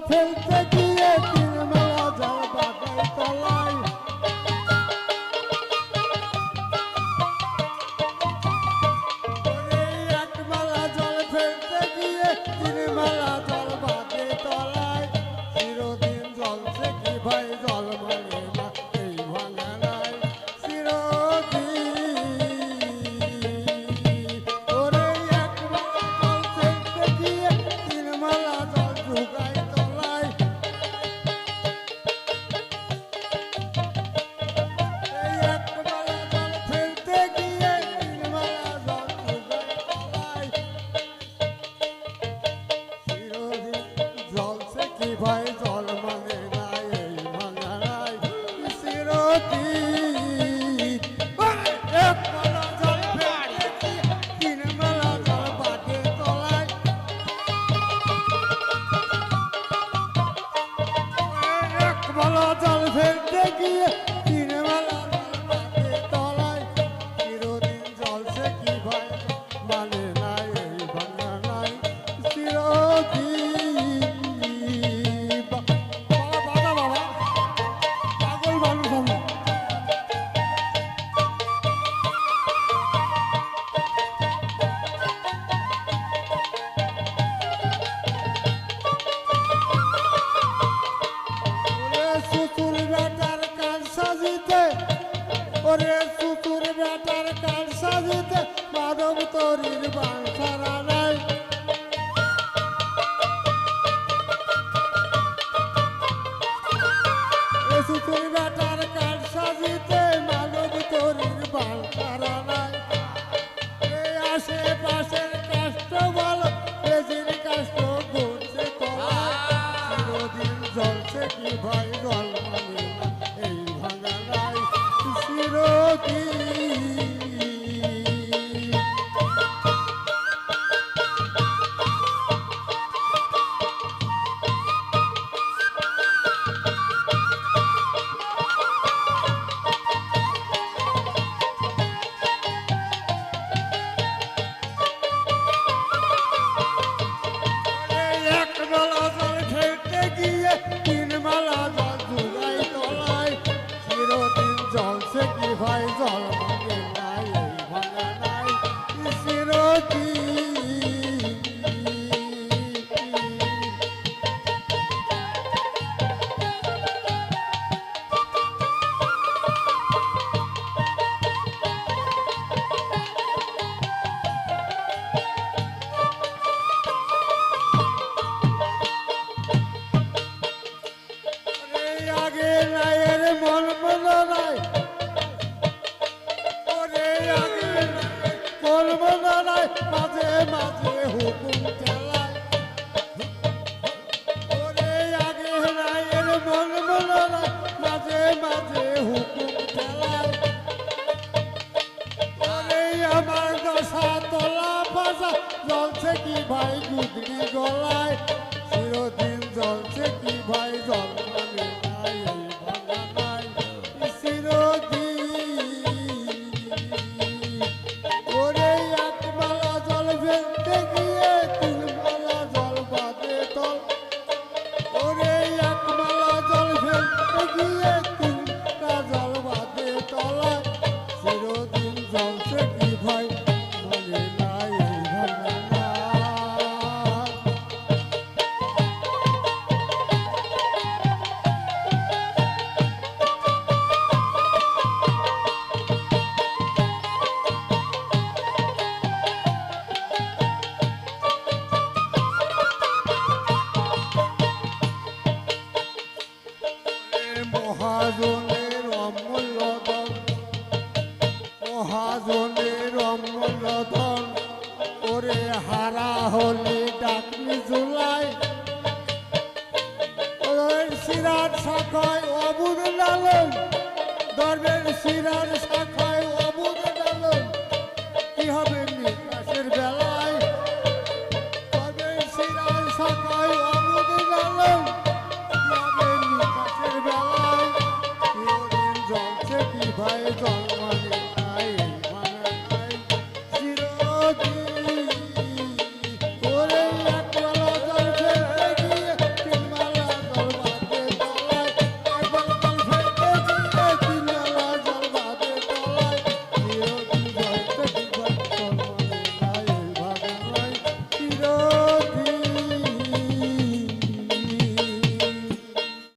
ফেলতে গিয়ে তিনবেলা জল বাঁধে তলায় একবেলা জল ফেলতে গিয়ে তিনবেলা জল বাঁধে তলায় চিরদিন জলছে কি ভাই জল মানে না এই ভাঙানায় চিরদিন ওরে একবেলা জল ফেলতে গিয়ে তিনবেলা জল ঢুকায় তলায় এই একবেলা জল ফেলতে গিয়ে তিনবেলা জল ঢুকায় তলায় চিরদিন জলছে কি ভাই জল মানে না এই ভাঙানায় চিরদিন একবেলা জল ফেলতে গিয়ে তিনবেলা জল বাঁধে তলায় একবেলা জল ফেলতে গিয়ে তিনবেলা জল বাঁধে তলায় চিরদিন জলছে কি ভাই মানে না এই ভাঙানায় চিরদিন বাবা বাবা পাগল মানুষ আমি ওরে সুতুর বেটার কান সাজিতে ওরে সুতুর বেটার কান সাজিতে মাধব তরির বাংসারা নাই এ সুতুর বেটার কান সাজিতে মাধব তরির বাংসারা নাই এই আশেপাশের কাষ্ট বল বেজির কাষ্ট ঘুরছে তলায় চিরদিন জলছে কি ভাই জল মানে না এই ভাঙানায় চিরদিন এই একবেলা জল ফেলতে গিয়ে তিনবেলা জল ঢুকায় তলায় চিরদিন জলছে কি ভাই জল মানে না এই ভাঙানায় চিরদিন ওরে আগে নায়ের মন মনে নাই ওরে আগে মন মনে নাই মাঝে মাঝে হুকুম চালায় ওরে আগে নায়ের মন মনে নাই মাঝে মাঝে হুকুম চালায় ওরে আমার দশা তলা ফাঁসা জলছে কি ভাই গুদরি গলায় চিরদিন জলছে কি ভাই জল মানে না এই ভাঙানায় চিরদিন ওরে একবেলা জল ফেলতে গিয়ে তিনবেলা জল বাঁধে তল ওরে একবেলা জল ফেলতে গিয়ে তিনটা জল বাঁধে তলায় চিরদিন জলছে কি ভাই মানে না এই ভাঙানায় মহাজনের অমূল্য ধন মহাজনের অমূল্য ধন ওরে হারা হলে ডাকনি জুলাই ওর শিরার শাখায় অবুর লালন ধর্মের শিরার